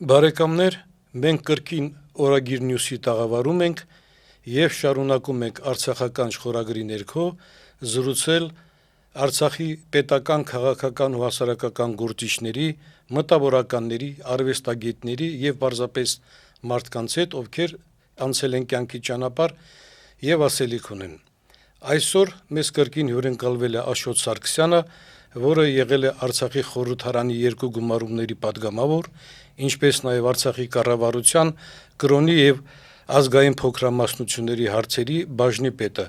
Բարեկամներ, մենք կրկին օրագիր նյուսի տաղավարում ենք եւ շարունակում ենք Արցախական խորագրի ներքո զրուցել Արցախի պետական, քաղաքական ու հասարակական գործիչների, մտավորականների, արվեստագետների եւ պարզապես մարդկանց հետ, ովքեր անցել են կյանքի ճանապարհ եւ ասելիք ունեն։ Այսօր մեզ կրկին հյուրընկալվել է Աշոտ Սարգսյանը, որը եղել է Արցախի խորհրդարանի երկու գումարումների падգամավոր, ինչպես նաև Արցախի կառավարության կրոնի եւ ազգային փոքրամասնությունների հարցերի բաժնի պետը։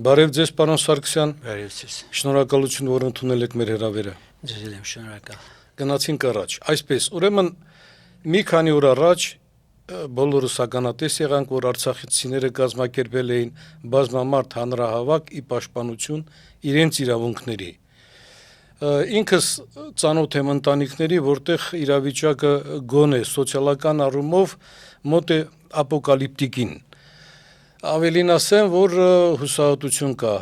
Բարև ձեզ, պարոն Սարգսյան։ Բարև ձեզ։ Շնորհակալություն, որ ընդունել եք մեր հրավերը։ Ձեզ եմ շնորհակալ։ Գնացինք առաջ։ Այսպես, ուրեմն մի քանի օր առաջ բոլորս ականատես եղանք, որ արցախցիները կազմակերպել էին բազմամարդ հանրահավաք ի պաշտպանություն իրենց իրավունքների։ Ինքս ծանոթ եմ ընտանիքների, որտեղ իրավիճակը գոնե սոցիալական առումով մոտ է ապոկալիպտիկին։ Ավելին ասեմ, որ հուսահատություն կա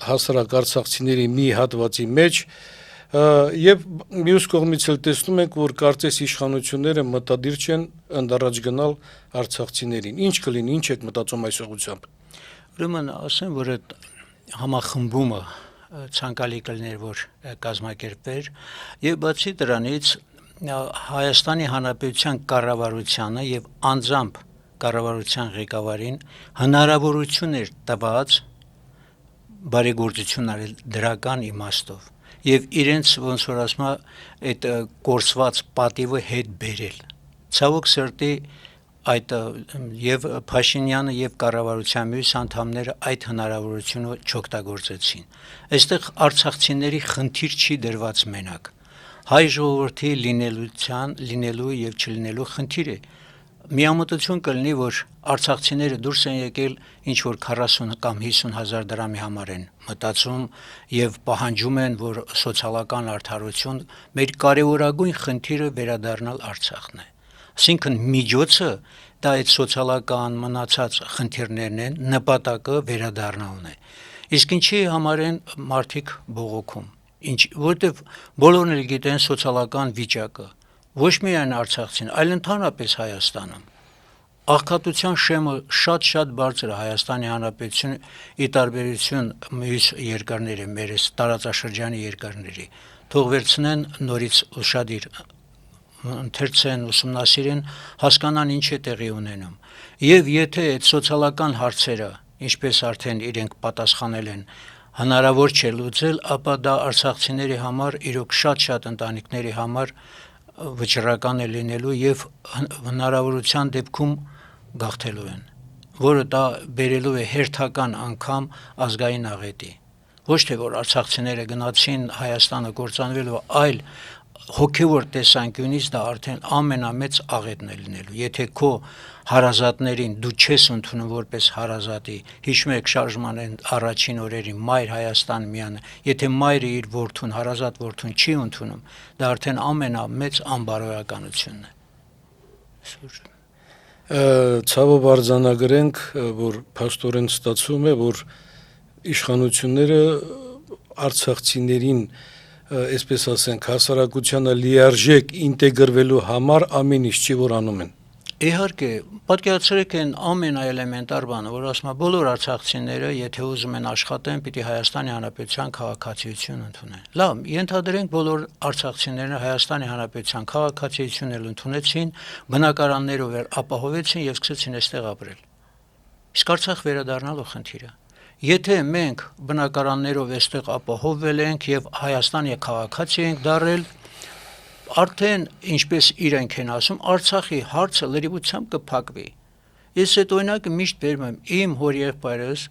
հասարակ արցախցիների մի հատվածի մեջ եւ մյուս կողմից էլ տեսնում ենք, որ կարծես իշխանությունները մտադիր չեն ընդառաջ գնալ արցախցիներին։ Ինչ կլինի, ինչ եք մտածում այս ուղղությամբ։ Ուրեմն ասեմ, որ այդ համախմբումը ցանկալի կլներ, որ կազմակերպվեր եւ բացի դրանից Հայաստանի Հանրապետության կառավարությանը եւ անձամբ կառավարության ղեկավարին հնարավորություն էր տված բարեգործություն արել դրական իմաստով եւ իրենց ոնց որ ասում այդ կորսված պատիվը հետ բերել։ Ցավոք սրտի այդ եւ Փաշինյանը եւ կառավարության մյուս անդամները այդ հնարավորությունը չօգտագործեցին։ Այստեղ արցախցիների խնդիր չի դրված մենակ։ Հայ ժողովրդի լինելու եւ չլինելու խնդիր է։ Միամտություն կլինի, որ արցախցիները դուրս են եկել ինչ որ 40 կամ 50 հազար դրամի համար են մտածում եւ պահանջում են, որ սոցիալական արդարություն մեր կարևորագույն խնդիրը վերադառնալ Արցախն է։ Այսինքն միջոցը դա այդ սոցիալական մնացած խնդիրներն են, նպատակը վերադառնալն է։ Իսկ ինչի համար են մարդիկ բողոքում։ Որտեվ բոլորն էլ գիտեն սոցիալական վիճակը, ոչ միայն Արցախցին, այլ ընդհանրապես Հայաստանում։ Աղքատության շեմը շատ բարձր է Հայաստանի Հանրապետությունը ի տարբերություն մյուս երկրների, մեր տարածաշրջանի երկրների։ Թող վերցնեն նորից ուշադիր ընթերցեն, ուսումնասիրեն, հասկանան ինչ է տեղի ունենում։ Եվ եթե այդ սոցիալական հարցերը, ինչպես արդեն իրենք պատասխանել են, հնարավոր չէ լուծել, ապա դա արցախցիների համար, իրոք շատ ընտանիքների համար վճռական է լինելու եւ հնարավորության դեպքում գաղթելու են, որը դա բերելու է հերթական անգամ ազգային աղետի։ Ոչ թե որ արցախցիները գնացին Հայաստանը կործանվելու, այլ հոգևոր տեսանկյունից դա արդեն ամենամեծ աղետն է լինելու։ Եթե քո հարազատներին դու չես ընդունում որպես հարազատի, հիշում եք շարժման առաջին օրերին Մայր Հայաստան միանը, եթե մայրը իր որդուն, հարազատ որդուն չի ընդունում, դա արդեն ամենամեծ անբարոյականությունն է։ Ցավով արձանագրենք, որ փաստորեն ստացվում է, որ իշխանությունները արցախցիներին այսպես ասենք, հասարակությանը լիարժեք ինտեգրվելու համար ամեն ինչ չի որ անում են։ Իհարկե, պատկերացրեք այն ամենաէլեմենտար բանը, որ ասում է բոլոր արցախցիները, եթե ուզում են աշխատեն, պիտի Հայաստանի Հանրապետության քաղաքացիություն ընդունեն։ Լավ, ենթադրենք բոլոր արցախցիները Հայաստանի Հանրապետության քաղաքացիություն էլ ընդունեցին, բնակարաններով ապահովեցին եւ սկսեցին այստեղ ապրել։ Իսկ Արցախ վերադառնալու խնդիրը։ Եթե մենք բնակարաններով այստեղ ապահովվել ենք եւ Հայաստանի քաղաքացի ենք դառել, արդեն ինչպես իրենք են ասում, Արցախի հարցը լրիվությամբ կփակվի։ Ես այդ օրինակը միշտ բերում եմ, իմ հորեղբայրս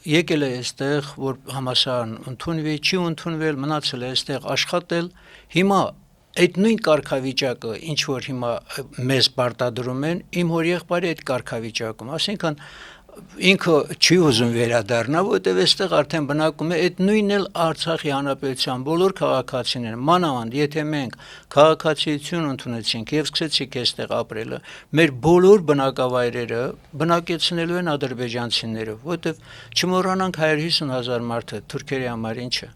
եկել է այստեղ, որ համասարան ընդունվի, չի ընդունվել, մնացել է այստեղ աշխատել, հիմա այդ նույն կարգավիճակը, ինչ որ հիմա մեզ պարտադրում են, իմ հորեղբայրը այդ կարգավիճակում, ասենքան ինքը չի ուզում վերադառնալ, որտեղ այստեղ արդեն բնակվում է այդ նույնն էլ Արցախի Հանրապետության բոլոր քաղաքացիները, մանավանդ եթե մենք քաղաքացիություն ընդունեցինք եւ սկսեցինք այստեղ ապրելը, մեր բոլոր բնակավայրերը բնակեցնելու են ադրբեջանցիները, որտեղ չմոռանանք 150,000 մարդը թուրքերի համար ինչ է։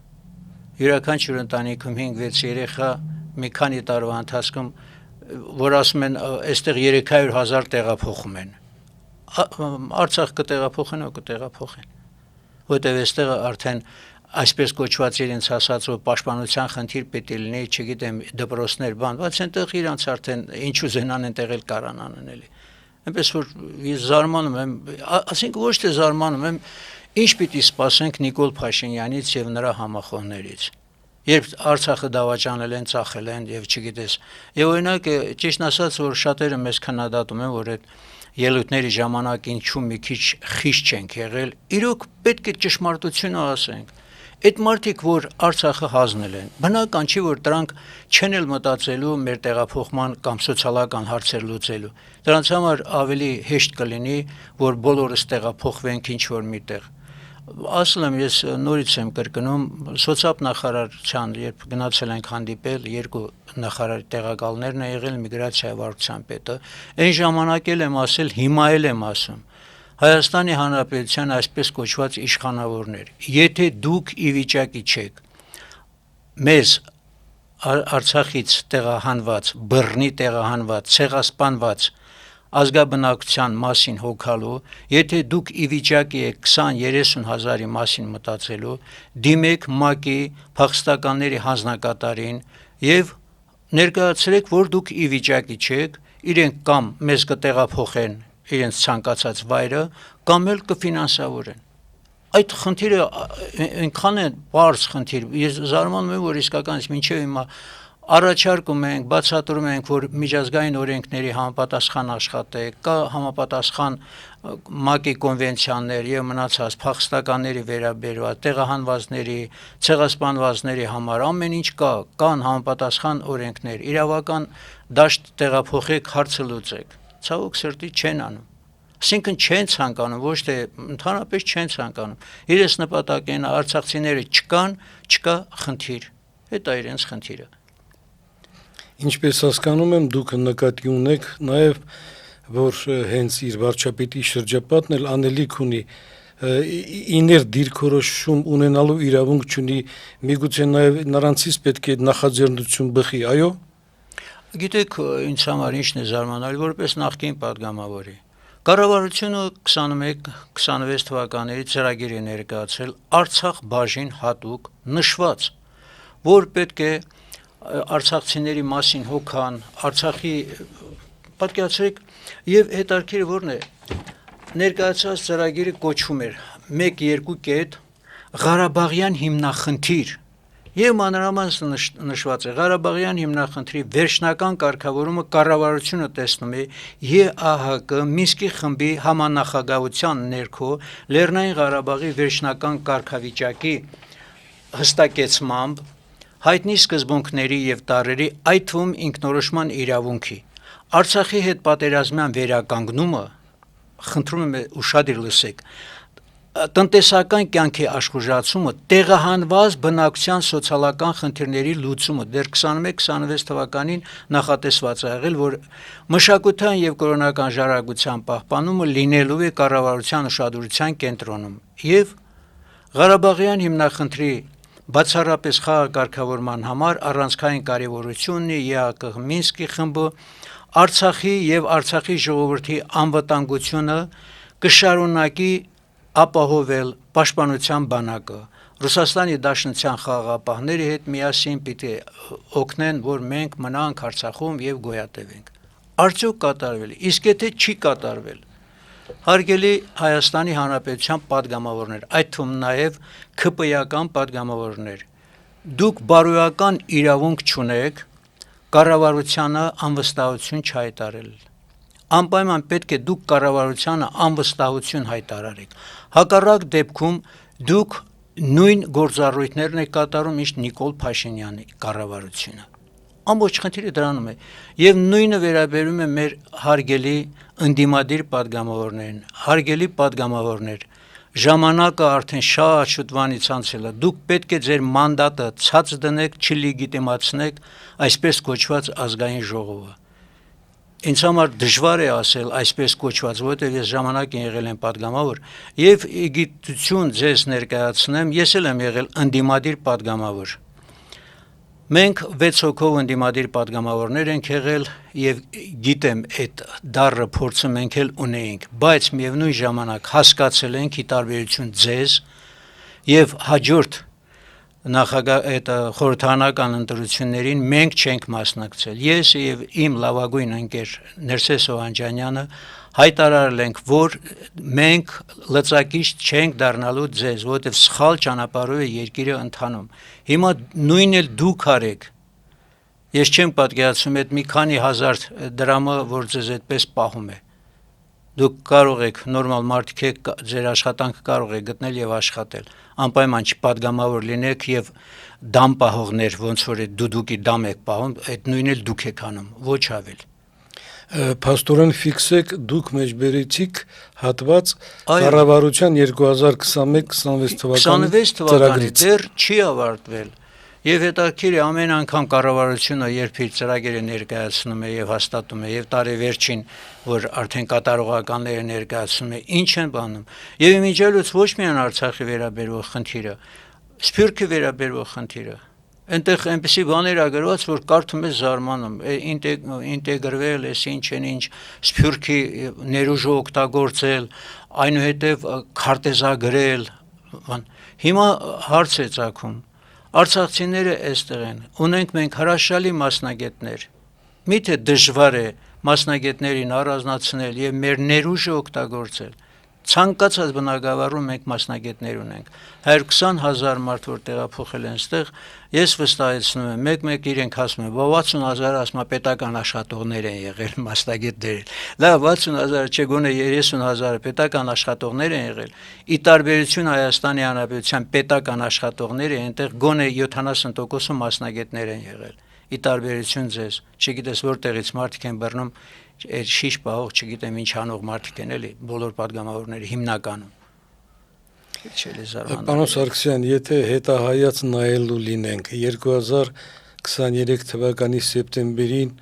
Յուրաքանչյուր ընտանիքում 5-6 երեխա մի քանի տարվա ընթացքում որ ասում են այստեղ 300,000 տեղափոխում են։ Արցախ կտեղափոխեն ու կտեղափոխեն։ Որտեւ այստեղ արդեն այսպես կոչված իրենց ասած որ պաշտպանության խնդիր պետք է լինի, չգիտեմ, դպրոցներ, բան, բայց այնտեղ իրանց արդեն ինչ ուզենան այնտեղ էլ կարան անել էլի։ Այնպես որ ես զարմանում եմ, ասենք ոչ թե զարմանում եմ, ինչ պիտի սպասենք Նիկոլ Փաշինյանից եւ նրա համախոհներից։ Երբ Արցախը դավաճանել են, ծախել են եւ չգիտես։ Եվ օրինակ ճիշտ ասած որ շատերը մեզ քննադատում են որ այդ ելույթների ժամանակ ինչու մի քիչ խիստ չենք եղել, իրոք պետք է ճշմարտությունը ասենք։ Այդ մարդիկ որ Արցախը հանձնել են, բնական չի որ դրանք չեն էլ մտածելու մեր տեղափոխման կամ սոցիալական հարցեր լուծելու։ Դրանց համար ավելի հեշտ կլինի որ բոլորս տեղափոխվենք ինչ որ միտեղ։ Ասել եմ ես նորից եմ կրկնում սոցիալ նախարարության երբ գնացել ենք հանդիպել երկու նախարարի տեղակալներն են եղել միգրացիա վարչության պետը այն ժամանակ էլ եմ ասել հիմա էլ եմ ասում Հայաստանի Հանրապետության այսպես կոչված իշխանավորներ եթե դուք ի վիճակի չեք մեզ Արցախից տեղահանված բռնի տեղահանված ցեղասպանված ազգաբնակության մասին հոգալու, եթե դուք ի վիճակի եք 20-30 հազարի մասին մտածելու, դիմեք ՄԱԿ-ի փախստականների հանձնակատարին եւ ներկայացրեք, որ դուք ի վիճակի չեք, իրենք կամ մեզ կտեղափոխեն իրենց ցանկացած վայրը, կամ էլ կֆինանսավորեն։ Այդ խնդիրը այնքան է բարձ խնդիր, ես զարմանում եմ, որ իսկականից մինչև հիմա առաջարկում ենք, բացատրում ենք, որ միջազգային օրենքների համապատասխան աշխատեք, կա համապատասխան ՄԱԿ-ի կոնվենցիաներ եւ մնացած փախստականների վերաբերված, տեղահանվածների, ցեղասպանվածների համար ամեն ինչ կա, կան համապատասխան օրենքներ, իրավական դաշտ տեղափոխեք, հարցը լուծեք։ Ցավոք սրտի չեն անում։ Այսինքն չեն ցանկանում, ոչ թե ընդհանրապես չեն ցանկանում։ Իրենց նպատակն է արցախցիները չկան, չկա խնդիր։ Դա իրենց խնդիրը։ Ինչպես հասկանում եմ, դուք նկատի ունեք նաև, որ հենց իր վարչապետի շրջապատն էլ անելիք ունի իներ դիրքորոշում ունենալու իրավունք չունի, միգուցե նաև նրանցից պետք է նախաձեռնություն բխի, այո։ Գիտեք, ինձ համար ինչն է զարմանալի, որպես նախկին падգամավորի։ Կառավարությունը 21-26 թվականների ծրագիր է ներկայացրել Արցախ բաժին հատուկ նշված, որ պետք է արցախցիների մասին հոգան, Արցախի պատկերացրեք եւ հետարքիրը որն է ներկայացած ծրագիրը կոչվում էր 1-2 կետ Ղարաբաղյան հիմնախնդիր եւ մանրամասն նշված է Ղարաբաղյան հիմնախնդրի վերջնական կարգավորումը կառավարությունը տեսնում է ԵԱՀԿ Մինսկի խմբի համանախագահության ներքո Լեռնային Ղարաբաղի վերջնական կարգավիճակի հստակեցմամբ հայտնի սկզբունքների եւ տարրերի այդ թվում ինքնորոշման իրավունքի Արցախի հետ պատերազմյան վերականգնումը խնդրում եմ ուշադիր լսեք տնտեսական կյանքի աշխուժացումը տեղահանված բնակչության սոցիալական խնդիրների լուծումը դեռ 21-26 թվականին նախատեսված է եղել որ մշակութային եւ կրոնական ժառանգության պահպանումը լինելու է կառավարության ուշադրության կենտրոնում եւ Ղարաբաղյան հիմնախնդրի բացառապես խաղակարգավորման համար առանցքային կարևորություն ունի ԵԱՀԿ Մինսկի խմբը Արցախի եւ Արցախի ժողովրդի անվտանգությունը կշարունակի ապահովել պաշտպանության բանակը Ռուսաստանի Դաշնության խաղաղապահների հետ միասին պիտի օգնեն որ մենք մնանք Արցախում եւ գոյատևենք արդյոք կատարվել իսկ եթե չի կատարվել հարգելի Հայաստանի Հանրապետության падգամավորներ այդ թվում նաեւ ՔՊ-ական падգամավորներ դուք բարոյական իրավունք չունեք կառավարությանը անվստահություն չհայտարել անպայման պետք է դուք կառավարությանը անվստահություն հայտարարեք հակառակ դեպքում դուք նույն գործառույթներն եք կատարում ինչ Նիկոլ Փաշինյանի կառավարությունը ամբողջ խնդիրը դրանում է եւ նույնը վերաբերում է մեր հարգելի ընդդիմադիր падգամավորներին հարգելի падգամավորներ ժամանակը արդեն շատ շուտվանից անցել է դուք պետք է ձեր մանդատը ցած դնեք չլիգիտիմացնեք այսպես կոչված ազգային ժողովը Ինձ համար դժվար է ասել այսպես կոչված, որովհետև ես ժամանակին եղել եմ падգամավոր եւ գիտություն ձեզ ներկայացնեմ, ես էլ եմ եղել ընդդիմադիր падգամավոր։ Մենք 6 հոգով ընդդիմադիր падգամավորներ ենք եղել եւ գիտեմ այդ դառը փորձը մենք էլ ունեինք, բայց միևնույն ժամանակ հասկացել ենք ի տարբերություն ձեզ եւ հաջորդ նախագահ այդ խորհրդարանական ընտրություններին մենք չենք մասնակցել։ Ես եւ իմ լավագույն ընկեր Ներսես Օհանջանյանը հայտարարել ենք, որ մենք լծակից չենք դառնալու ձեզ, որովհետեւ սխալ ճանապարհով է երկիրը ընթանում։ Հիմա նույնն էլ դուք արեք։ Ես չեմ պատկերացնում այդ մի քանի հազար դրամը, որ ձեզ այդպես պահում է։ Դուք կարող եք նորմալ մարդիկ եք, ձեր աշխատանքը կարող եք գտնել եւ աշխատել։ Անպայման չպատգամավոր լինեք եւ դամ պահողներ, ոնց որ այդ դուդուկի դամ եք պահում, այդ նույնն էլ դուք եք անում, ոչ ավել։ Փաստորեն ֆիքսեք դուք մեջբերեցիք հատված կառավարության 2021-26 թվականի դեռ չի ավարտվել։ Եվ հետաքրքիր է ամեն անգամ կառավարությունը երբ իր ծրագիրը ներկայացնում է եւ հաստատում է եւ տարեվերջին որ արդեն կատարողականները ներկայացնում է ինչ են բանում եւ իմիջիալուց ոչ միայն Արցախի վերաբերող խնդիրը Սփյուռքի վերաբերող խնդիրը այնտեղ այնպեսի բաներ ա գրված որ կարդում ես զարմանում ինտեգրվել էս ինչ են ինչ Սփյուռքի ներուժը օգտագործել այնուհետև քարտեզագրել հիմա հարց է ծագում Արցախցիները այստեղ են, ունենք մենք հրաշալի մասնագետներ, միթե դժվար է մասնագետներին առանձնացնել եւ մեր ներուժը օգտագործել, ցանկացած բնակավարում մենք մասնագետներ ունենք, 120,000 մարդ որ տեղափոխել են այստեղ, ես վստահեցնում եմ, մեկ-մեկ իրենք ասում են, 60,000 ասма պետական աշխատողներ են եղել մասնագետներ, լավ 60,000 չէ գոնե 30,000 պետական աշխատողներ են եղել, ի տարբերություն Հայաստանի Հանրապետության պետական աշխատողները այնտեղ գոնե 70% մասնագետներ են եղել, ի տարբերություն ձեզ, չգիտես որտեղից մարդիկ են բռնում շիշ պահող, չգիտեմ ինչ անող մարդիկ են էլի, բոլոր падգամավորները հիմնականում։ Պարոն Սարգսյան, եթե հետահայաց նայելու լինենք 2023 թվականի սեպտեմբերին,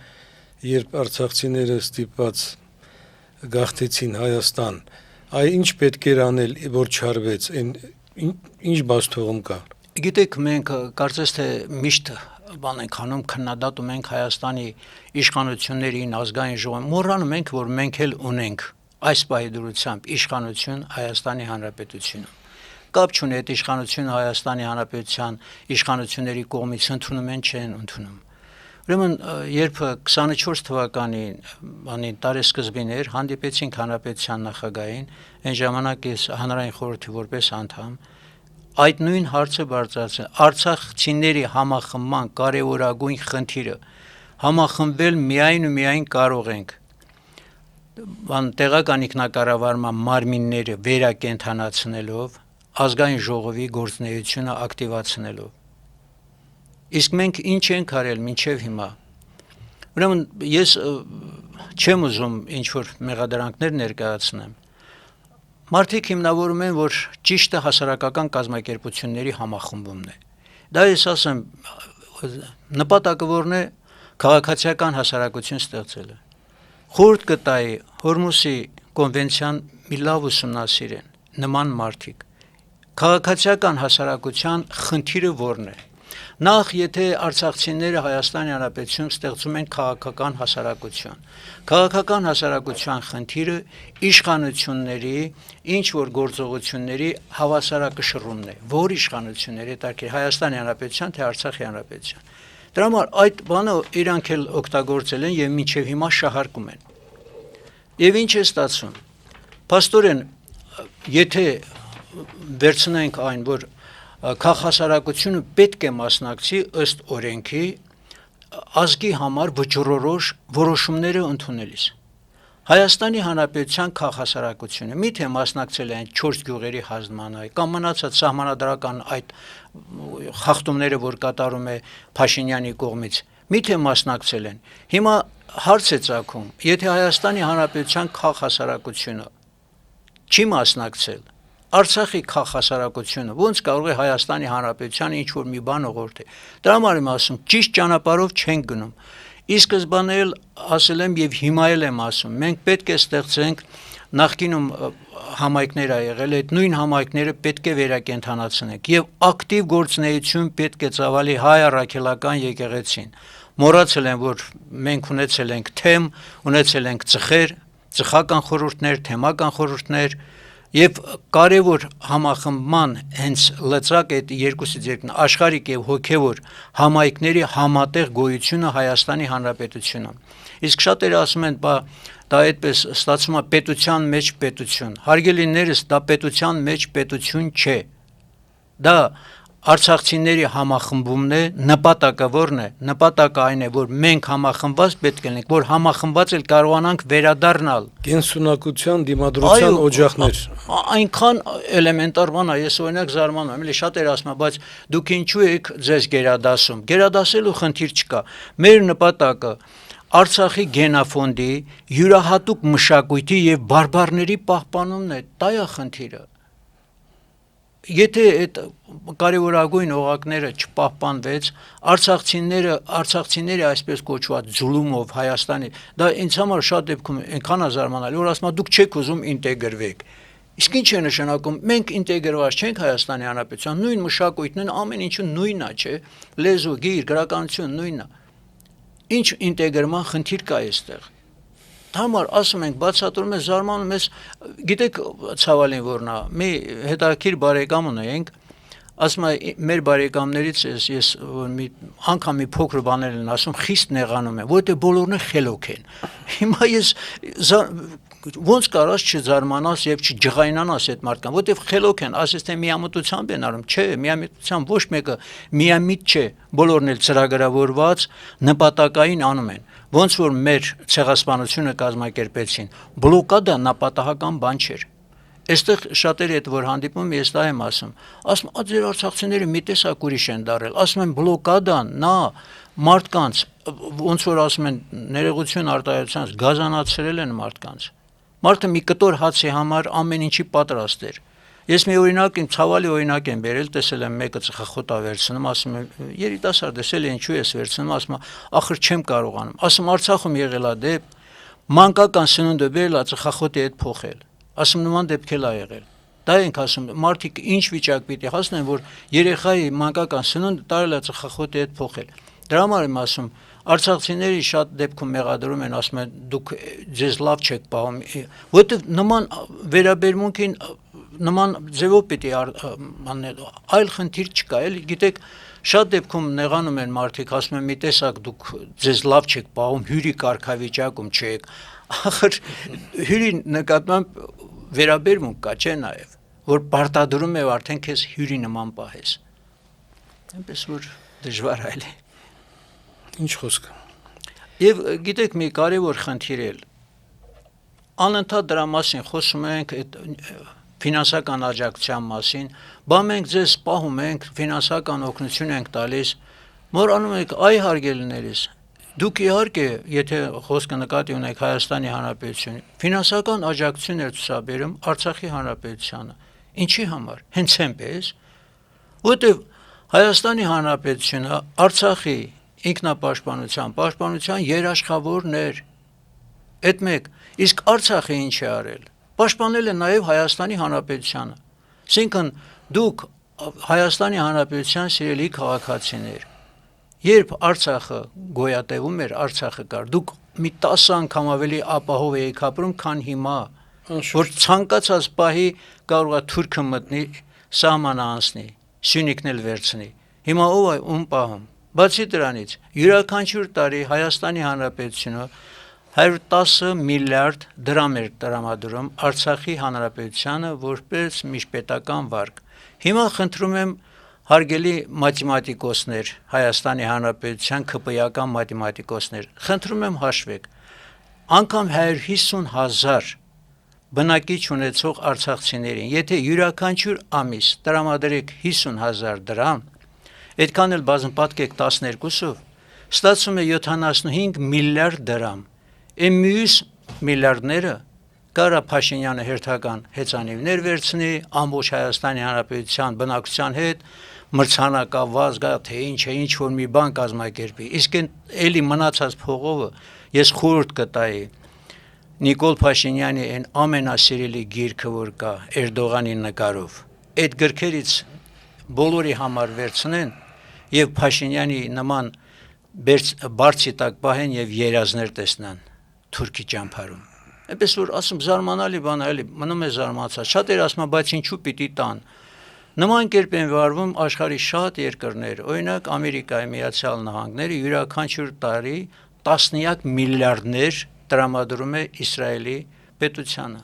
երբ արցախցիները ստիպված գաղթեցին Հայաստան, ինչ պետք էր անել, որ չարվեց, ինչ բացթողում կա։ Գիտեք, մենք կարծես թե միշտ բան ենք անում, քննադատում ենք Հայաստանի իշխանություններին, ազգային ժողովին, մոռանում ենք, որ մենք էլ ունենք այս պահի դրությամբ իշխանություն Հայաստանի Հանրապետությունում։ Կապ չունի այդ իշխանությունը Հայաստանի Հանրապետության իշխանությունների կողմից ընդունում են, չեն ընդունում։ Ուրեմն, երբ 24 թվականի տարեսկզբին էր, հանդիպեցինք Հանրապետության նախագահին, այն ժամանակ ես հանրային խորհրդի որպես անդամ այդ նույն հարցը բարձրացրել Արցախցիների համախմբման կարևորագույն խնդիրը համախմբվել միայն ու միայն կարող ենք տեղական ինքնակառավարման մարմինները վերակենդանացնելով ազգային ժողովի գործունեությունը ակտիվացնելով իսկ մենք ինչ ենք արել մինչև հիմա ուրեմն ես չեմ ուզում ինչ որ մեղադրանքներ ներկայացնեմ Մարդիկ հիմնավորում են, որ ճիշտը հասարակական կազմակերպությունների համախմբումն է։ Դա ես ասեմ, նպատակը որն է քաղաքացիական հասարակություն ստեղծելը։ Խորհուրդ կտայի Հորմուզի կոնվենցիան մի լավ ուսումնասիրեն նման մարդիկ։ Քաղաքացիական հասարակության խնդիրը որն է։ Նախ եթե արցախցիները Հայաստանի Հանրապետությունում ստեղծում են քաղաքական հասարակություն։ Քաղաքական հասարակության խնդիրը իշխանությունների ինչ որ գործողությունների հավասարակշռումն է։ Որ իշխանությունների հետաքրքիր Հայաստանի Հանրապետության թե Արցախի Հանրապետության։ Դրա համար այդ բանը իրանք էլ օգտագործել են եւ մինչեւ հիմա շահարկում են։ Եվ ինչ է ստացվում։ Փաստորեն եթե վերցնենք այն որ Քաղաքասարակությունը պետք է մասնակցի ըստ օրենքի ազգի համար վճռորոշ որոշումները ընդունելիս։ Հայաստանի Հանրապետության քաղաքասարակությունը միթե մասնակցել են 4 գյուղերի հազմանը կամ մնացած սահմանադրական այդ խախտումները, որ կատարում է Փաշինյանի կողմից, միթե մասնակցել են։ Հիմա հարց է ծագում, եթե Հայաստանի Հանրապետության քաղաքասարակությունը չի մասնակցել Արցախի քաղաքասարակությունը ոնց կարող է Հայաստանի Հանրապետության ինչ որ մի բան ուղղորդել։ Դրա համար եմ ասում, ճիշտ ճանապարհով չենք գնում։ Ի սկզբանե էլ ասել եմ եւ հիմա էլ եմ ասում, մենք պետք է ստեղծենք նախկինում համայնքներ ա եղել, այդ նույն համայնքները պետք է վերակենդանացնենք եւ ակտիվ գործունեություն պետք է ծավալի հայ առաքելական եկեղեցին։ Մոռացել են, որ մենք ունեցել ենք թեմ, ունեցել ենք ծխեր, ծխական խորհուրդներ, թեմական խորհուրդներ եւ կարեւոր համախմբման հենց լծակ այդ երկուսից երկն աշխարհիկ եւ հոգեվոր համայնքների համատեղ գոյությունը Հայաստանի Հանրապետությունում։ Իսկ շատերը ասում են, դա այդպես ստացվում է պետության մեջ պետություն։ Հարգելիներս, դա պետության մեջ պետություն չէ։ Դա արցախցիների համախմբումն է, նպատակը որն է։ Նպատակը այն է, որ մենք համախմբված պետք է լինենք, որ համախմբված էլ կարողանանք վերադառնալ Կենսունակության դիմադրության օջախներ։ Այնքան էլեմենտար բան է, ես օրինակ զարմանում եմ, էլի շատերը ասում են, բայց դուք ինչու եք ձեզ գերադասում։ Գերադասելու խնդիր չկա։ Մեր նպատակը Արցախի գենաֆոնդի յուրահատուկ մշակույթի եւ բարբարների պահպանումն է, դա է խնդիրը։ Եթե այդ կարևորագույն օղակները չպահպանվեց, արցախցիները այսպես կոչված ձուլումով Հայաստանի, դա ինձ համար շատ դեպքում այնքան է զարմանալի, որ ասում դուք չեք ուզում ինտեգրվեք։ Իսկ ինչ է նշանակում, մենք ինտեգրված չենք Հայաստանի Հանրապետության, նույն մշակույթն են, ամեն ինչը նույնն է, չէ՞, լեզու, գիր, գրականություն նույնն է։ Ինչ ինտեգրման խնդիր կա այստեղ։ Համար ասում ենք, բացատրում ես, զարմանում ես, գիտեք ցավալին որն է, մի հետաքրքիր բարեկամ ունենք, ասում է մեր բարեկամներից ես մի անգամ մի փոքր բաներ են ասում, խիստ նեղանում եմ, որովհետեւ բոլորն են խելոք են։ Հիմա ես ոնց կարաս չզարմանաս եւ չջղայնանաս այդ մարդկան, որովհետեւ խելոք են, ասես թե միամտությամբ են անում, չէ, միամտությամբ ոչ մեկը միամիտ չէ, բոլորն էլ ծրագրավորված նպատակային անում են։ Ոնց որ մեր ցեղասպանությունը կազմակերպեցին, բլոկադա նպատակական բան չէր։ Այստեղ շատերը այդ որ հանդիպում ես դա եմ ասում, ձեր արցախցիները մի տեսակ ուրիշ են դարել, ասում են բլոկադան, նա մարդկանց ոնց որ ասում են ներողություն արտահայտության գազանացրել են մարդկանց։ Մարդը մի կտոր հացի համար ամեն ինչի պատրաստ էր։ Ես մի օրինակ եմ, ցավալի օրինակ եմ բերել, տեսել եմ մեկը ծխախոտ է վերցնում, ասում եմ, երիտասարդ ես, էլի ինչու ես վերցնում, ասում է, ախր չեմ կարողանում։ Ասում Արցախում եղել է դեպք, մանկական սնունդը բերել է ծխախոտի հետ փոխել։ Ասում նման դեպք էլ ա եղել։ Դա ենք ասում, մարդիկ ինչ վիճակ պիտի հասնեն, որ երեխայի մանկական սնունդը տարել է ծխախոտի հետ փոխել։ Դրա համար եմ ասում, արցախցիների շատ դեպքում մեղադրում են, ասում են դուք ձեզ լավ չեք պահում, որովհետև նման վերաբերմունքին նման ձևով պիտի այլ խնդիր չկա, էլի գիտեք, շատ դեպքում նեղանում են մարդիկ, ասում են մի տեսակ դուք ձեզ լավ չեք պահում, հյուրի կարգավիճակում չեք, ախր հյուրի նկատմամբ վերաբերմունք կա, չէ նաև, որ պարտադրում է արդեն քեզ հյուրի նման պահես։ Այնպես որ դժվար այլ է։ Ինչ խոսք։ Եվ գիտեք մի կարևոր խնդիր էլ անընդհատ դրա մասին խոսում ենք այդ ֆինանսական աջակցության մասին, բա մենք ձեզ պահում ենք, ֆինանսական օգնություն ենք տալիս, մոռանում եք, այ հարգելիներիս, դուք իհարկե, եթե խոսքը նկատի ունեք Հայաստանի Հանրապետությունը, ֆինանսական աջակցություն եք ցուցաբերում Արցախի Հանրապետությանը։ Ինչի համար։ Հենց այնպես, որովհետև Հայաստանի Հանրապետությունը Արցախի պաշտպանության երաշխավորն էր։ Այդ մեկ, իսկ Արցախը ինչ է արել։ Պաշտպանել է նաև Հայաստանի Հանրապետությանը։ Այսինքն դուք Հայաստանի Հանրապետության սիրելի քաղաքացիներ, երբ Արցախը գոյատևում էր, Արցախը կար, դուք մի 10 անգամ ավելի ապահով եք ապրում, քան հիմա, որ ցանկացած պահի կարող է թուրքը մտնի, սահմանը անցնի, Սյունիքն էլ վերցնի։ Հիմա ով է ում պահում։ Բացի դրանից, յուրաքանչյուր տարի Հայաստանի Հանրապետությունը 110 միլիարդ դրամ էր տրամադրում Արցախի Հանրապետությանը որպես միջպետական վարկ։ Հիմա խնդրում եմ հարգելի մաթեմատիկոսներ, Հայաստանի Հանրապետության ԿՊ-ական մաթեմատիկոսներ, խնդրում եմ հաշվեք, անգամ 150,000 բնակիչ ունեցող արցախցիներին, եթե յուրաքանչյուր ամիս տրամադրեք 50,000 դրամ, այդքան էլ բազմապատկեք 12-ով, ստացվում է 75 միլիարդ դրամ։ Այն մյուս միլիարդները կարա Փաշինյանը հերթական հեծանիվներ վերցնի ամբողջ Հայաստանի Հանրապետության բնակչության հետ, մրցանակավազ գա, թե ինչ որ մի բան կազմակերպի։ Իսկ էլի մնացած փողովը ես խորհուրդ կտայի Նիկոլ Փաշինյանի այն ամենասիրելի գիրքը, որ կա Էրդողանի նկարով, այդ գրքերից բոլորի համար վերցնեն եւ Փաշինյանի նման բարձի տակ պահեն եւ երազներ տեսնան Թուրքի ճամփարում։ Այնպես որ ասում զարմանալի բան է, էլի մնում է զարմացած։ Շատեր ասում են, բայց ինչու պիտի տան։ Նման կերպ են վարվում աշխարհի շատ երկրներ, օրինակ Ամերիկայի Միացյալ Նահանգները յուրաքանչյուր տարի տասնյակ միլիարդներ տրամադրում է Իսրայելի պետությանը։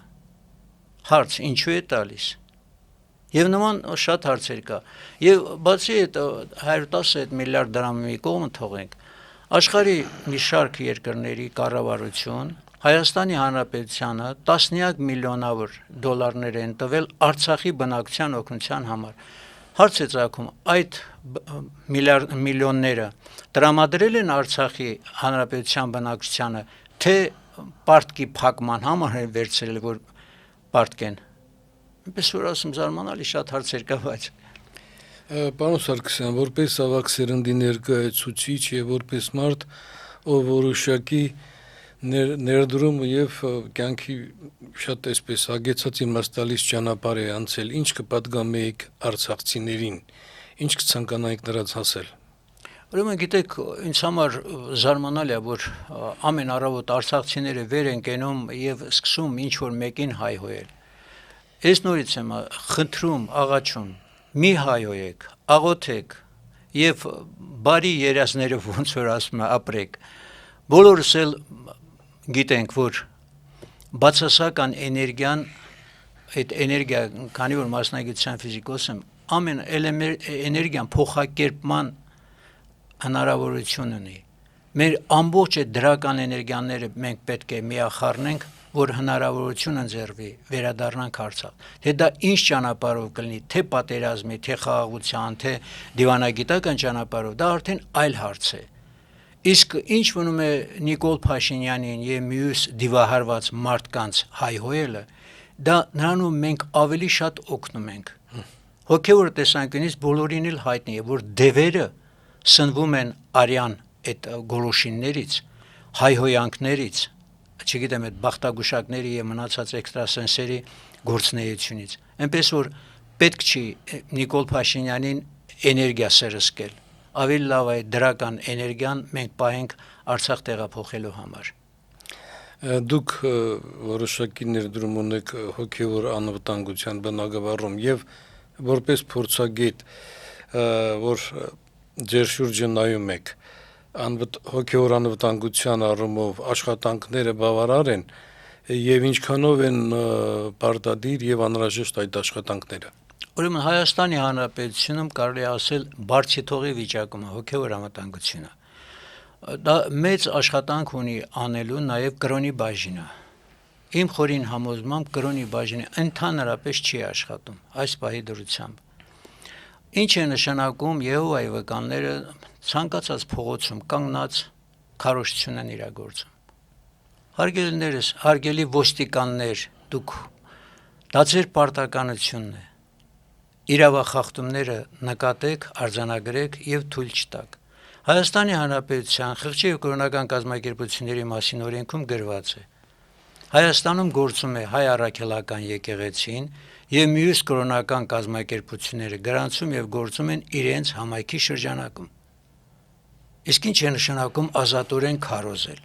Հարց, ինչու է տալիս։ Եվ նման շատ հարցեր կա։ Եվ բացի այդ 110 միլիարդ դրամի կողմը թողենք, աշխարհի մի շարք երկրների կառավարություն Հայաստանի Հանրապետությանը տասնյակ միլիոնավոր դոլարներ են տվել Արցախի բնակչության օգնության համար։ Հարց է ծագում, այդ միլիոնները տրամադրել են Արցախի Հանրապետության բնակչությանը, թե պարտքի փակման համար են վերցրել, որ պարտքեն։ Այնպես որ ասում զարմանալի շատ հարցեր կա, բայց Պարոն Սարգսյան, որպես ավագ սերնդի ներկայացուցիչ եւ որպես մարդ, ով որոշակի ներդրում եւ կյանքի շատ այսպես հագեցած իմաստալից ճանապարհ է անցել, ինչ կպատգամեիք արցախցիներին, ինչ կցանկանայիք նրանց հասել։ Ուրեմն գիտեք, ինձ համար զարմանալի է, որ ամեն առավոտ արցախցիները վեր են կենում եւ սկսում ինչ որ մեկին հայհոյել։ Ես նորից եմ խնդրում, աղաչում, մի հայհոյեք, աղոթեք եւ բարի երազներով ոնց որ ասում է ապրեք։ Բոլորս էլ գիտենք, որ բացասական էներգիան, այդ էներգիա, քանի որ մասնագիտության ֆիզիկոս եմ, ամեն էներգիան փոխակերպման հնարավորություն ունի։ Մեր ամբողջ այդ դրական էներգիաները մենք պետք է միախառնենք, որ հնարավորություն ընձեռվի վերադառնանք Արցախ։ Թե դա ինչ ճանապարհով կլինի, թե պատերազմի, թե խաղաղության, թե դիվանագիտական ճանապարհով, դա արդեն այլ հարց է։ Իսկ ինչ մնում է Նիկոլ Փաշինյանին եւ մյուս դիվահարված մարդկանց հայհոյելը, դա նրանում մենք ավելի շատ օգնում ենք։ Հոգեվոր տեսանկյունից բոլորին էլ հայտնի է, որ դևերը սնվում են արյան այդ գոլոշիններից, հայհոյանքներից, չգիտեմ, այդ բախտագուշակների եւ մնացած էքստրասենսերի գործնեությունից։ Այնպես որ պետք չի Նիկոլ Փաշինյանին էներգիա սրսկել։ Ավելի լավ է դրական էներգիան մենք պահենք Արցախ տեղափոխելու համար։ Դուք որոշակի ներդրում ունեք հոգևոր անվտանգության բնագավառում եւ որպես փորձագետ, որ ձեր շուրջը նայում եք, հոգևոր անվտանգության առումով աշխատանքները բավարար են եւ ինչքանով են պարտադիր եւ անհրաժեշտ այդ աշխատանքները։ Ուրեմն Հայաստանի Հանրապետությունում կարելի է ասել բարձիթողի վիճակում է հոգևոր անվտանգությունը։ Դա մեծ աշխատանք ունի անելու նաև կրոնի բաժինը։ Իմ խորին համոզմամբ կրոնի բաժինը ընդհանրապես չի աշխատում այս պահի դրությամբ։ Ինչ է նշանակում Եհովայի վկանները ցանկացած փողոցում կանգնած քարոզություն են իրագործում։ Հարգելիներս, հարգելի ոստիկաններ, դուք դա ձեր պարտականությունն է։ Իրավախախտումները նկատեք, արձանագրեք եւ թույլ չտաք։ Հայաստանի Հանրապետության խղճի եւ կրոնական կազմակերպությունների մասին օրենքում գրված է. Հայաստանում գործում է հայ առաքելական եկեղեցին եւ մյուս կրոնական կազմակերպությունները գրանցում եւ գործում են իրենց համայնքի շրջանակում։ Իսկ ինչ է նշանակում ազատորեն քարոզել։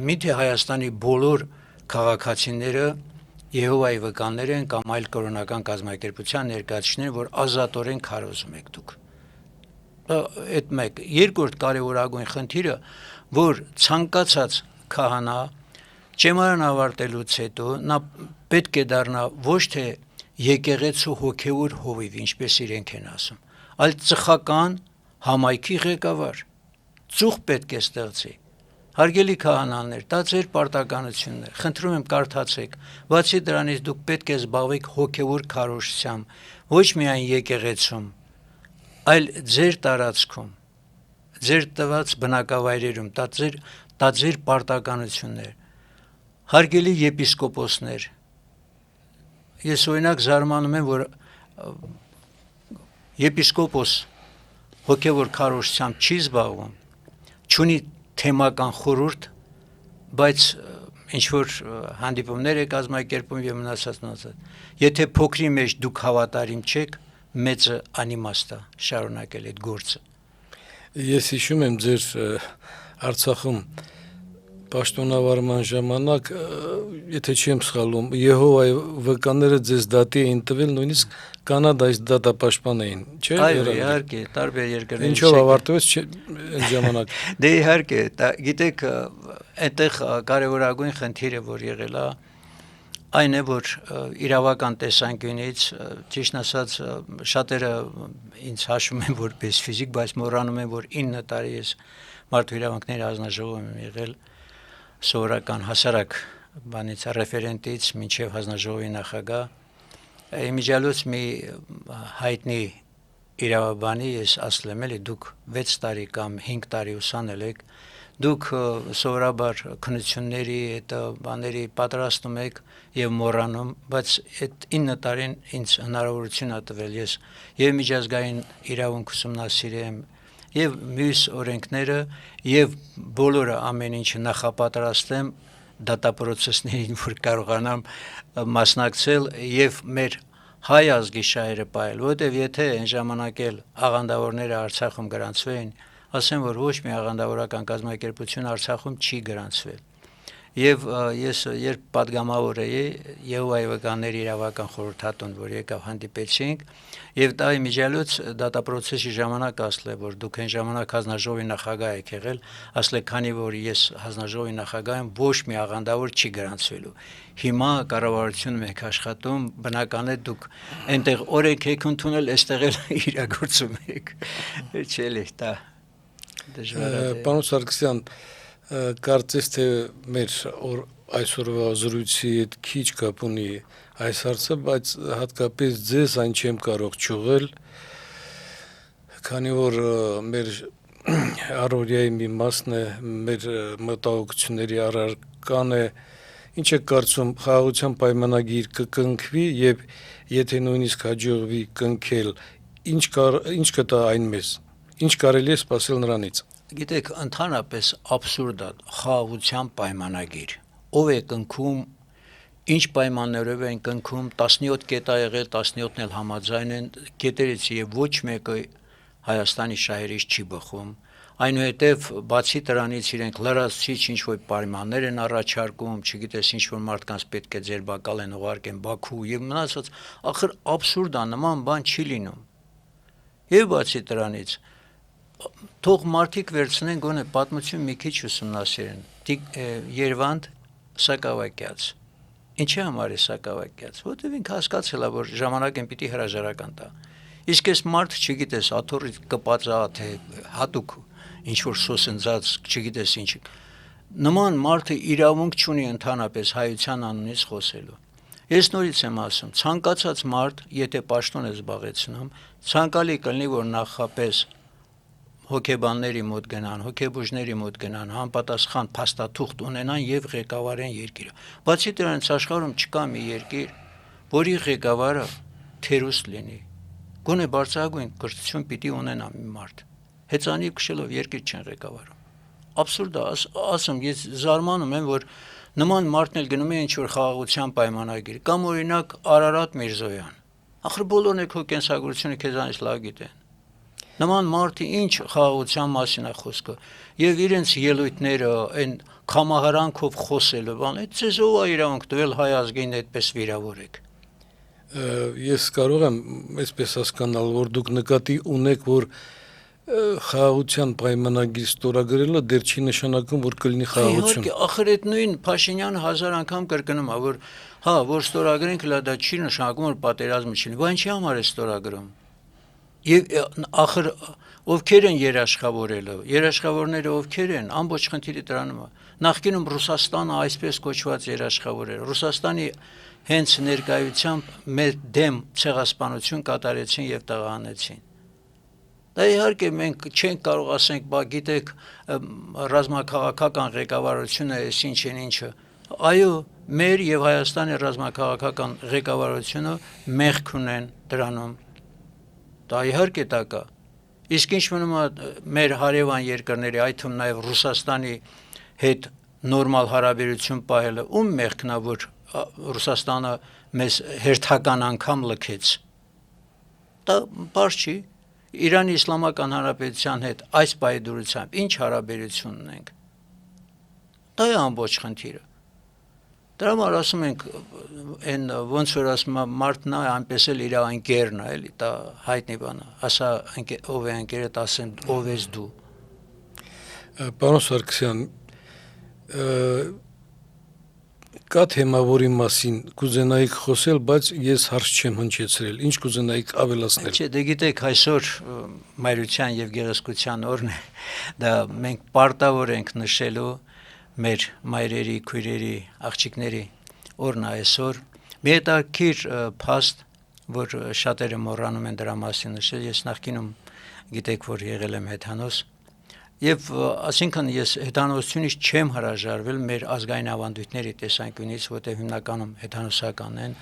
Միթե Հայաստանի բոլոր քաղաքացիները Եհովայի վկաններ են կամ այլ կրոնական կազմակերպության ներկայացուցիչներ, որ ազատորեն քարոզում եք դուք։ Այդ մեկ, երկրորդ կարևորագույն խնդիրը, որ ցանկացած քահանա ճեմարան ավարտելուց հետո նա պետք է դառնա ոչ թե եկեղեցու հոգևոր հովիվ, ինչպես իրենք են ասում, այլ ծխական համայնքի ղեկավար։ Ծուխ պետք է ստեղծի։ Հարգելի քահանաներ, դա ձեր պարտականությունն է, խնդրում եմ կարդացեք, բացի դրանից դուք պետք է զբաղվեք հոգևոր քարոզությամբ, ոչ միայն եկեղեցում, այլ ձեր տարածքում, ձեր տված բնակավայրերում, դա ձեր պարտականությունն է։ Հարգելի եպիսկոպոսներ, ես օրինակ զարմանում եմ, որ եպիսկոպոս հոգևոր քարոզությամբ չի զբաղվում, չունի թեմական խորհուրդ, բայց ինչ որ հանդիպումներ է կազմակերպում եւ մնացած։ Եթե փոքրի մեջ դուք հավատարիմ չեք, մեծը անիմաստ է շարունակել այդ գործը։ Ես հիշում եմ ձեր Արցախում պաշտոնավարման ժամանակ, եթե չեմ սխալվում, Եհովայի վկաները ձեզ դատի էին տվել, նույնիսկ Կանադայից դատապաշտպան էին, չէ՞։ Այո, իհարկե, տարբեր երկրներից։ Ինչով ավարտվեց այն ժամանակ։ Դե իհարկե, գիտեք, այդտեղ կարևորագույն խնդիրը, որ եղել է, այն է, որ իրավական տեսանկյունից, ճիշտ ասած, շատերը ինձ հաշվում են որպես ֆիզիկ, բայց մոռանում են, որ 9 տարի ես Մարդու իրավունքների հանձնաժողովում եմ եղել, սովորական հասարակ բանից ռեֆերենտից մինչև հանձնաժողովի նախագահ, իմիջիալոց մի հայտնի իրավաբանի ես ասել եմ, էլի դուք 6 տարի կամ 5 տարի ուսանել եք, դուք սովորաբար քննությունների այդ բաների պատրաստում եք եւ մոռանում, բայց այդ 9 տարին ինձ հնարավորություն ա տվել ես եւ միջազգային իրավունք ուսումնասիրեմ եւ մյուս օրենքները եւ բոլորը ամեն ինչը նախապատրաստեմ դատապրոցեսներին, որ կարողանամ մասնակցել եւ մեր հայ ազգի շահերը պահել, որովհետեւ եթե այն ժամանակ էլ աղանդավորները Արցախում գրանցվեին, ասեմ, որ ոչ մի աղանդավորական կազմակերպություն Արցախում չի գրանցվել։ Եվ ես երբ падգամավոր էի Եհովայի վկաների իրավական խորհրդատուն, որ եկավ հանդիպեցինք, եւ դա իմիջիալոց դատապրոցեսի ժամանակ ասել է, որ դուք այն ժամանակ հանձնաժողովի նախագահ եք եղել, ասել է, քանի որ ես հանձնաժողովի նախագահ եմ, ոչ մի աղանդավոր չի գրանցվելու։ Հիմա կառավարությունում եք աշխատում, բնական է դուք այնտեղ օրենք եք ընդունել, այստեղ էլ իրագործում եք։ Չէ՞ դա դժվար է։ Պարոն Սարգսյան, կարծես թե մեր այսօրվա զրույցի հետ քիչ կապ ունի այս հարցը, բայց հատկապես ձեզ այն չեմ կարող չուղղել, քանի որ մեր առօրյայի մի մասն է, մեր մտահոգությունների առարկան է, ինչ է կարծում, խաղաղության պայմանագիր կկնքվի եւ եթե նույնիսկ հաջողվի կնքել, ինչ կտա այն մեզ, ինչ կարելի է սպասել նրանից։ Գիտեք, ընդհանրապես աբսուրդ է խաղաղության պայմանագիր։ Ով է կնքում, ինչ պայմաններով են կնքում, 17 կետ ա եղել, 17-ն էլ համաձայն են կետերից եւ ոչ մեկը Հայաստանի շահերից չի բխում։ Այնուհետև բացի դրանից իրենք լրացուցիչ ինչ որ պայմաններ են առաջարկում, չգիտես ինչ որ մարդկանց պետք է ձերբակալ են ուղարկեն Բաքու եւ մնացած, ախր աբսուրդ է, նման բան չի լինում։ Եվ բացի դրանից թող մարդիկ վերցնեն գոնե պատմություն մի քիչ ուսումնասիրեն։ Երվանդ Սակավակյաց։ Ինչի համար է Սակավակյաց։ Որտեւ ինքը հասկացել է, որ ժամանակին պիտի հրաժարական տա։ Իսկ այս մարդ, չգիտես, աթոռի կպած է, թե հատուկ ինչ որ սոսնձած, չգիտես ինչ։ Նման մարդը իրավունք չունի ընդհանրապես հայության անունից խոսելու։ Ես նորից եմ ասում, ցանկացած մարդ, եթե պաշտոն է զբաղեցնում, ցանկալի կլինի, որ նախապես հոգեբանների մոտ գնան, հոգեբուժների մոտ գնան, համապատասխան փաստաթուղթ ունենան եւ ղեկավարեն երկիրը։ Բացի դրանից աշխարհում չկա մի երկիր, որի ղեկավարը թերուստ լինի։ Գոնե բարձրագույն կրթություն պիտի ունենա մի մարդ։ Հեծանիվ քշելով երկիր չեն ղեկավարում։ Աբսուրդ է, ասում, ես զարմանում եմ, որ նման մարդն էլ գնում է ինչ որ խաղաղության պայմանագիր, կամ օրինակ Արարատ Միրզոյան։ Ախր բոլորն եք հո կենսագրությունը քեզանից լավ գիտեն։ Նման մարդի ինչ խաղաղության մասին է խոսքը եւ իրենց ելույթները այն կամահարանքով խոսելու բան, այդ ցեզ ով է իրավունք տվել հայ ազգին այդպես վիրավորեք։ Ես կարող եմ այսպես հասկանալ, որ դուք նկատի ունեք, որ խաղաղության պայմանագիր ստորագրելը դեռ չի նշանակում, որ կլինի խաղաղություն։ Իհարկե, ախր այդ նույն Փաշինյանը 1000 անգամ կրկնում է, որ որ ստորագրենք, դա չի նշանակում, որ պատերազմը չի լինի։ Բայց ինչի համար է ստորագրում։ Եվ ախր ովքեր են երաշխավորելը, երաշխավորները ովքեր են, ամբողջ խնդիրը դրանում է։ Նախկինում Ռուսաստանը այսպես կոչված երաշխավորել, Ռուսաստանի հենց ներկայությամբ մեր դեմ ցեղասպանություն կատարեցին եւ տղաանեցին։ Դա իհարկե մենք չենք կարող ասենք, բա գիտեք, ռազմաքաղաքական ղեկավարությունը էս ինչ են ինչը։ Այո, մեր եւ Հայաստանի ռազմաքաղաքական ղեկավարությունը մեղք ունեն դրանում։ Դա իհարկե դա կա։ Իսկ ինչ մնում է մեր հարևան երկրների, այդ թվում նաև Ռուսաստանի հետ նորմալ հարաբերություն պահելը ում մեղքն է, որ Ռուսաստանը մեզ հերթական անգամ լքեց։ Դա բարձ չի։ Իրանի Իսլամական Հանրապետության հետ այս պայդուրությամբ ինչ հարաբերություն ունենք։ Դա է ամբողջ խնդիրը։ Դրա համար ասում ենք, այն ոնց որ ասում եմ, մարդն է այնպես էլ իր ընկերն է, էլի, դա հայտնի բան է։ Ասա ով է ընկերդ, ասեն ով ես դու։ Պարոն Սարգսյան, կա թեմա, որի մասին կուզենայիք խոսել, բայց ես հարց չեմ հնչեցրել։ Ինչ կուզենայիք ավելացնել։ Չէ, դե գիտեք, այսօր մայրության եւ գեղեցկության օրն է։ Դա մենք պարտավոր ենք նշելու մեր մայրերի, քույրերի, աղջիկների օրն է այսօր։ Մի հետաքրքիր փաստ, որ շատերը մոռանում են դրա մասին նշել, ես նախկինում գիտեք, որ եղել եմ հեթանոս, եւ այսինքն ես հեթանոսությունից չեմ հրաժարվել մեր ազգային ավանդույթների տեսանկյունից, որտեղ հիմնականում հեթանոսական են։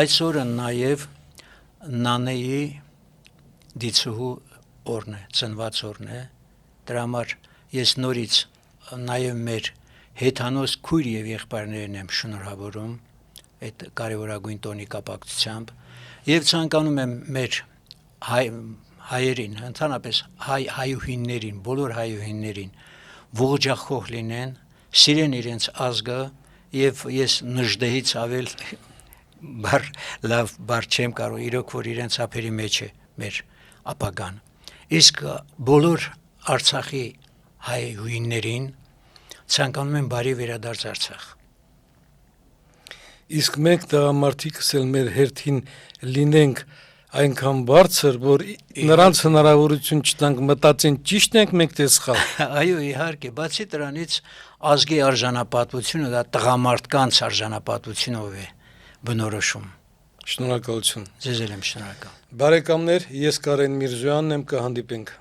Այսօրը նաեւ նանեի դիցուհու օրն է, ծնված օրն է։ Դրա համար ես նորից նաև մեր հեթանոս քույր եւ եղբայրներն եմ շնորհավորում այդ կարևորագույն տոնի կապակցությամբ եւ ցանկանում եմ մեր հայերին, ընդհանրապես հայուհիներին, բոլոր հայուհիներին ողջախոհ լինեն, սիրեն իրենց ազգը եւ ես նժդեից ավել լավ բառ չեմ կարող, իրոք որ իրենց ափերի մեջ է մեր ապագան։ Իսկ բոլոր Արցախի հայուհիներին ցանկանում եմ բարի վերադարձ Արցախ։ Իսկ մենք տղամարդիկս էլ մեր հերթին լինենք այնքան բարձր, որ նրանց հնարավորություն չտանք մտածեն ճիշտ ենք մենք թե սխալ։ Այո, իհարկե, բացի դրանից ազգի արժանապատվությունը դա տղամարդկանց արժանապատվությունով է բնորոշում։ Շնորհակալություն։ Ձեզ էլ եմ շնորհակալ։ Բարեկամներ, ես Կարեն Միրզոյանն եմ, կհանդիպենք։